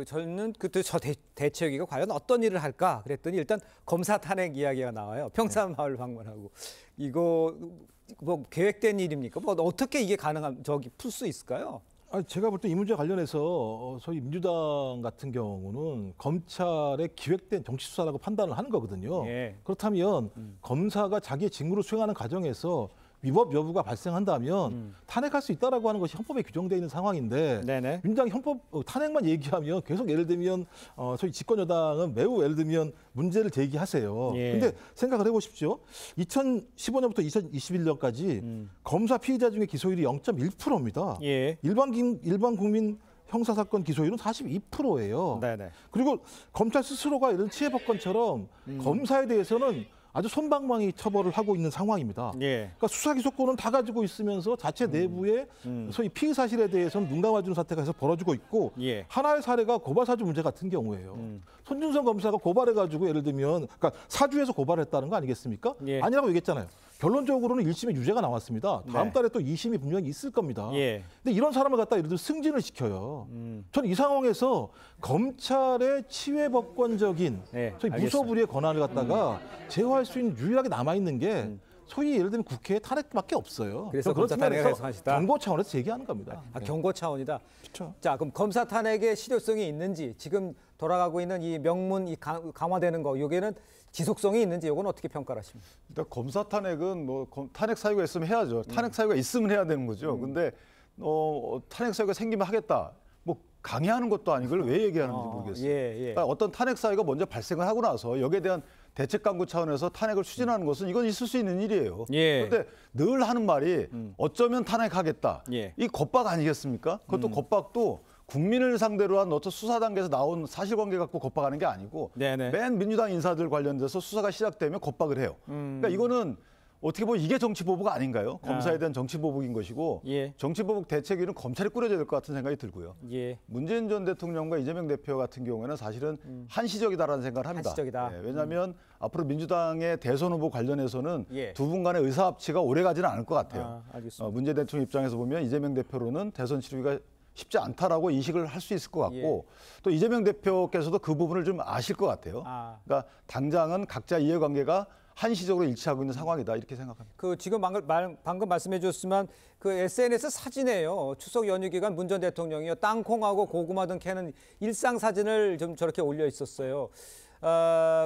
저는 그때 저 대책위가 과연 어떤 일을 할까 그랬더니 일단 검사 탄핵 이야기가 나와요. 평산마을 방문하고 이거 뭐 계획된 일입니까? 뭐 어떻게 이게 풀 수 있을까요? 제가 볼 때 이 문제 관련해서 소위 민주당 같은 경우는 검찰의 기획된 정치 수사라고 판단을 하는 거거든요. 그렇다면 검사가 자기의 직무를 수행하는 과정에서 위법 여부가 발생한다면 탄핵할 수 있다라고 하는 것이 헌법에 규정되어 있는 상황인데 민주당이 헌법 탄핵만 얘기하면 계속 예를 들면 소위 집권 여당은 매우 예를 들면 문제를 제기하세요. 근데 생각을 해보십시오. 2015년부터 2021년까지 검사 피의자 중에 기소율이 0.1%입니다. 일반 국민 형사사건 기소율은 42%예요. 그리고 검찰 스스로가 이런 치해법권처럼 검사에 대해서는 아주 솜방망이 처벌을 하고 있는 상황입니다. 그러니까 수사기소권은 다 가지고 있으면서 자체 내부에 소위 피의 사실에 대해서는 눈 감아주는 사태가 계속 벌어지고 있고 하나의 사례가 고발사주 문제 같은 경우예요. 손준성 검사가 고발해가지고 예를 들면 그러니까 사주에서 고발했다는 거 아니겠습니까? 아니라고 얘기했잖아요. 결론적으로는 1심에 유죄가 나왔습니다. 다음 달에 또 2심이 분명히 있을 겁니다. 근데 이런 사람을 갖다 예를 들어 승진을 시켜요. 저는 이 상황에서 검찰의 치외법권적인 소위 무소불위의 권한을 갖다가 제어할 수 있는 유일하게 남아있는 게 소위 예를 들면 국회에 탄핵밖에 없어요. 그래서 검사 탄핵을 해석하시다. 경고 차원에서 제기하는 겁니다. 경고 차원이다. 그렇죠. 자, 그럼 검사 탄핵의 실효성이 있는지 지금 돌아가고 있는 이 명문 강화되는 거 여기에는 지속성이 있는지 이건 어떻게 평가를 하십니까? 일단 검사 탄핵은 뭐 탄핵 사유가 있으면 해야죠. 탄핵 사유가 있으면 해야 되는 거죠. 근데 탄핵 사유가 생기면 하겠다. 뭐 강요하는 것도 아니고 왜 얘기하는지 모르겠어요. 그러니까 어떤 탄핵 사유가 먼저 발생을 하고 나서 여기에 대한 대책 강구 차원에서 탄핵을 추진하는 것은 이건 있을 수 있는 일이에요. 그런데 늘 하는 말이 어쩌면 탄핵하겠다. 이 겁박 아니겠습니까? 그것도 겁박도 국민을 상대로 한 어떤 수사 단계에서 나온 사실관계 갖고 겁박하는 게 아니고 맨 민주당 인사들 관련돼서 수사가 시작되면 겁박을 해요. 그러니까 이거는 어떻게 보면 이게 정치보복 아닌가요? 검사에 대한 정치보복인 것이고 정치보복 대책위는 검찰이 꾸려져야 될 것 같은 생각이 들고요. 문재인 전 대통령과 이재명 대표 같은 경우에는 사실은 한시적이다라는 생각을 합니다. 한시적이다. 왜냐하면 앞으로 민주당의 대선 후보 관련해서는 두 분 간의 의사합치가 오래가지는 않을 것 같아요. 문재인 대통령 입장에서 보면 이재명 대표로는 대선 치르기가 쉽지 않다라고 인식을 할 수 있을 것 같고 또 이재명 대표께서도 그 부분을 좀 아실 것 같아요. 그러니까 당장은 각자 이해관계가 한시적으로 일치하고 있는 상황이다 이렇게 생각합니다. 그 지금 방금 말씀해 주셨지만 그 SNS 사진이에요. 추석 연휴 기간 문 전 대통령이요 땅콩하고 고구마 등 캐는 일상 사진을 좀 저렇게 올려 있었어요.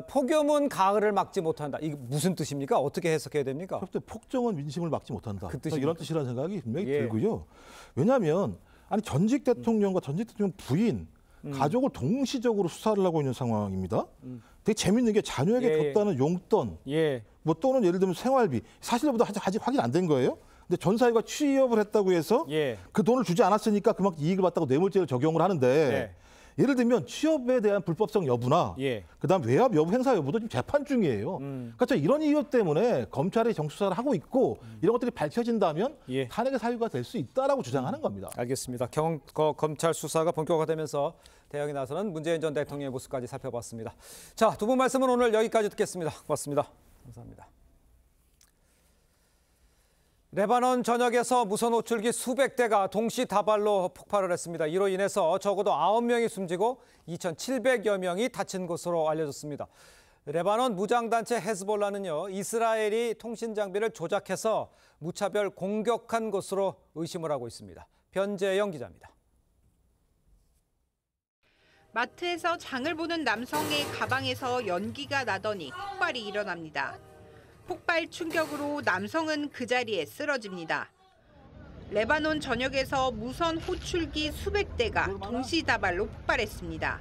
폭염은 가을을 막지 못한다. 이게 무슨 뜻입니까? 어떻게 해석해야 됩니까? 폭정은 민심을 막지 못한다. 그 뜻입니까? 이런 뜻이라는 생각이 분명히 들고요. 왜냐하면 아니 전직 대통령과 전직 대통령 부인 가족을 동시적으로 수사를 하고 있는 상황입니다. 되게 재밌는 게 자녀에게 줬다는 용돈, 뭐 또는 예를 들면 생활비, 사실보다 아직 확인 안 된 거예요. 근데 전 사유가 취업을 했다고 해서 그 돈을 주지 않았으니까 그만큼 이익을 받다고 뇌물죄를 적용을 하는데 예를 들면 취업에 대한 불법성 여부나 그다음 외압 여부 행사 여부도 지금 재판 중이에요. 그러니까 이런 이유 때문에 검찰이 정수사를 하고 있고 이런 것들이 밝혀진다면 탄핵의 사유가 될 수 있다라고 주장하는 겁니다. 알겠습니다. 검찰 수사가 본격화되면서 대응에 나서는 문재인 전 대통령의 모습까지 살펴봤습니다. 자, 두 분 말씀은 오늘 여기까지 듣겠습니다. 고맙습니다. 감사합니다. 레바논 전역에서 무선 호출기 수백 대가 동시다발로 폭발을 했습니다. 이로 인해서 적어도 9명이 숨지고 2,700여 명이 다친 것으로 알려졌습니다. 레바논 무장단체 헤즈볼라는요, 이스라엘이 통신 장비를 조작해서 무차별 공격한 것으로 의심을 하고 있습니다. 변재영 기자입니다. 마트에서 장을 보는 남성의 가방에서 연기가 나더니 폭발이 일어납니다. 폭발 충격으로 남성은 그 자리에 쓰러집니다. 레바논 전역에서 무선 호출기 수백 대가 동시다발로 폭발했습니다.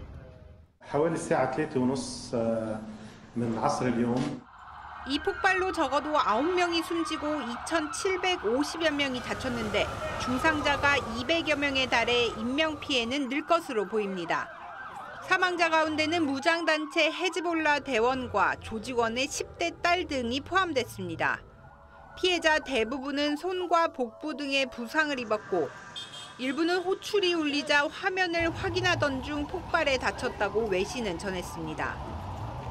이 폭발로 적어도 9명이 숨지고 2,750여 명이 다쳤는데 중상자가 200여 명에 달해 인명피해는 늘 것으로 보입니다. 사망자 가운데는 무장단체 헤즈볼라 대원과 조직원의 10대 딸 등이 포함됐습니다. 피해자 대부분은 손과 복부 등의 부상을 입었고 일부는 호출이 울리자 화면을 확인하던 중 폭발에 다쳤다고 외신은 전했습니다.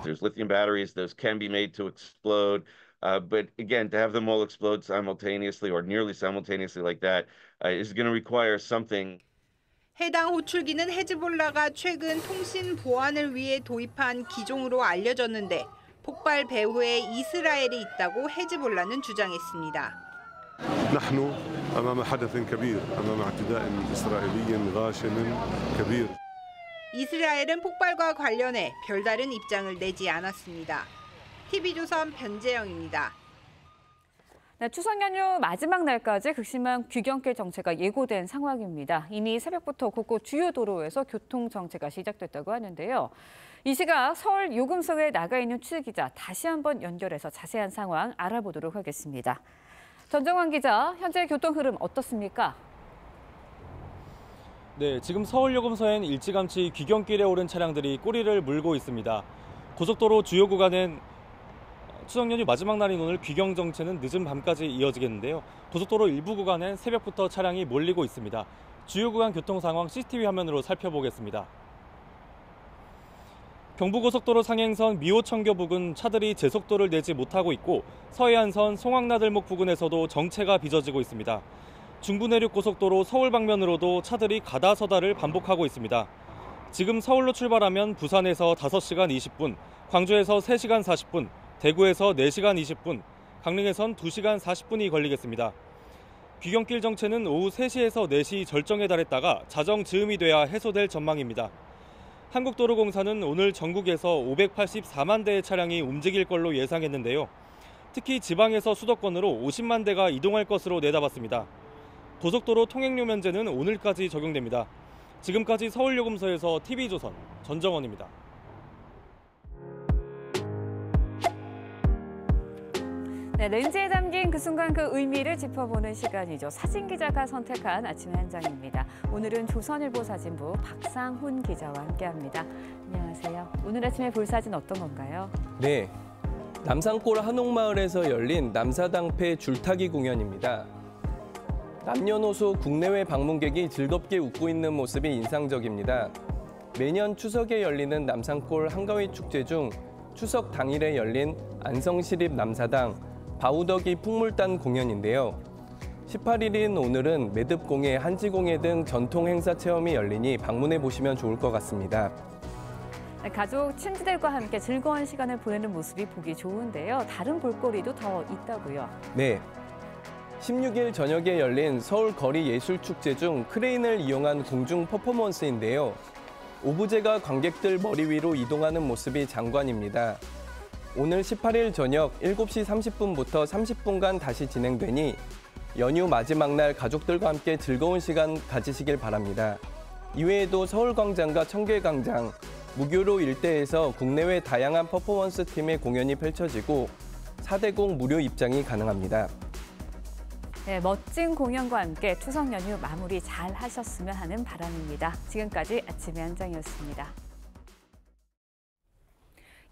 There's lithium batteries, those can be made to explode, but again, to have them all explode simultaneously or nearly simultaneously like that is going to require something. 해당 호출기는 헤즈볼라가 최근 통신 보안을 위해 도입한 기종으로 알려졌는데 폭발 배후에 이스라엘이 있다고 헤즈볼라는 주장했습니다. نحن أمام حدث كبير أمام اعتداء إسرائيلي غاشم كبير. 이스라엘은 폭발과 관련해 별다른 입장을 내지 않았습니다. TV조선 변재영입니다. 네, 추석 연휴 마지막 날까지 극심한 귀경길 정체가 예고된 상황입니다. 이미 새벽부터 곳곳 주요 도로에서 교통 정체가 시작됐다고 하는데요. 이 시각 서울 요금소에 나가 있는 취재기자 다시 한번 연결해서 자세한 상황 알아보도록 하겠습니다. 전정환 기자, 현재 교통 흐름 어떻습니까? 네, 지금 서울 요금소엔 일찌감치 귀경길에 오른 차량들이 꼬리를 물고 있습니다. 고속도로 주요 구간은 추석 연휴 마지막 날인 오늘 귀경 정체는 늦은 밤까지 이어지겠는데요. 고속도로 일부 구간엔 새벽부터 차량이 몰리고 있습니다. 주요 구간 교통 상황 CCTV 화면으로 살펴보겠습니다. 경부고속도로 상행선 미호청교 부근 차들이 제속도를 내지 못하고 있고 서해안선 송악나들목 부근에서도 정체가 빚어지고 있습니다. 중부내륙고속도로 서울 방면으로도 차들이 가다서다를 반복하고 있습니다. 지금 서울로 출발하면 부산에서 5시간 20분, 광주에서 3시간 40분, 대구에서 4시간 20분, 강릉에선 2시간 40분이 걸리겠습니다. 귀경길 정체는 오후 3시에서 4시 절정에 달했다가 자정 즈음이 돼야 해소될 전망입니다. 한국도로공사는 오늘 전국에서 584만 대의 차량이 움직일 걸로 예상했는데요. 특히 지방에서 수도권으로 50만 대가 이동할 것으로 내다봤습니다. 고속도로 통행료 면제는 오늘까지 적용됩니다. 지금까지 서울요금소에서 TV조선 전정원입니다. 네, 렌즈에 담긴 그 순간 그 의미를 짚어보는 시간이죠. 사진 기자가 선택한 아침의 한 장입니다. 오늘은 조선일보 사진부 박상훈 기자와 함께합니다. 안녕하세요. 오늘 아침에 볼 사진 어떤 건가요? 네, 남산골 한옥마을에서 열린 남사당패 줄타기 공연입니다. 남녀노소 국내외 방문객이 즐겁게 웃고 있는 모습이 인상적입니다. 매년 추석에 열리는 남산골 한가위 축제 중 추석 당일에 열린 안성시립 남사당 바우더기 풍물단 공연인데요. 18일인 오늘은 매듭공예, 한지공예 등 전통 행사 체험이 열리니 방문해 보시면 좋을 것 같습니다. 가족, 친지들과 함께 즐거운 시간을 보내는 모습이 보기 좋은데요. 다른 볼거리도 더 있다고요. 네. 16일 저녁에 열린 서울 거리 예술축제 중 크레인을 이용한 공중 퍼포먼스인데요. 오브제가 관객들 머리 위로 이동하는 모습이 장관입니다. 오늘 18일 저녁 7시 30분부터 30분간 다시 진행되니 연휴 마지막 날 가족들과 함께 즐거운 시간 가지시길 바랍니다. 이외에도 서울광장과 청계광장, 무교로 일대에서 국내외 다양한 퍼포먼스 팀의 공연이 펼쳐지고 4대공 무료 입장이 가능합니다. 네, 멋진 공연과 함께 추석 연휴 마무리 잘 하셨으면 하는 바람입니다. 지금까지 아침의 한장이었습니다.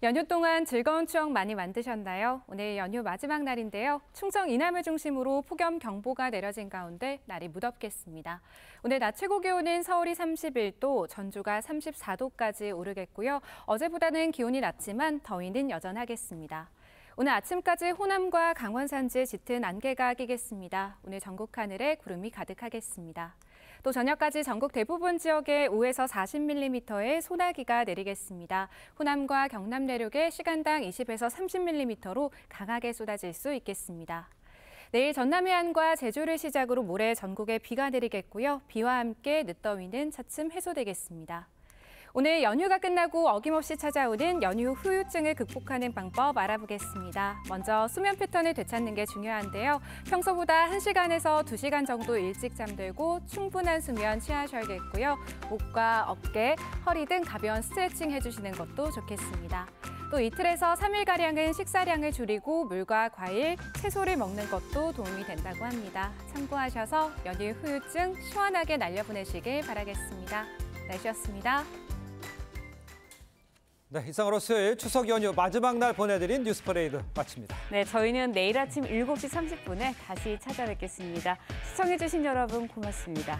연휴 동안 즐거운 추억 많이 만드셨나요? 오늘 연휴 마지막 날인데요. 충청 이남을 중심으로 폭염경보가 내려진 가운데 날이 무덥겠습니다. 오늘 낮 최고 기온은 서울이 31도, 전주가 34도까지 오르겠고요. 어제보다는 기온이 낮지만 더위는 여전하겠습니다. 오늘 아침까지 호남과 강원 산지에 짙은 안개가 끼겠습니다. 오늘 전국 하늘에 구름이 가득하겠습니다. 또 저녁까지 전국 대부분 지역에 5에서 40mm의 소나기가 내리겠습니다. 호남과 경남 내륙에 시간당 20에서 30mm로 강하게 쏟아질 수 있겠습니다. 내일 전남 해안과 제주를 시작으로 모레 전국에 비가 내리겠고요. 비와 함께 늦더위는 차츰 해소되겠습니다. 오늘 연휴가 끝나고 어김없이 찾아오는 연휴 후유증을 극복하는 방법 알아보겠습니다. 먼저 수면 패턴을 되찾는 게 중요한데요. 평소보다 1시간에서 2시간 정도 일찍 잠들고 충분한 수면 취하셔야겠고요. 목과 어깨, 허리 등 가벼운 스트레칭 해주시는 것도 좋겠습니다. 또 이틀에서 3일가량은 식사량을 줄이고 물과 과일, 채소를 먹는 것도 도움이 된다고 합니다. 참고하셔서 연휴 후유증 시원하게 날려보내시길 바라겠습니다. 날씨였습니다. 네, 이상으로 수요일 추석 연휴 마지막 날 보내드린 뉴스퍼레이드 마칩니다. 네, 저희는 내일 아침 7시 30분에 다시 찾아뵙겠습니다. 시청해주신 여러분 고맙습니다.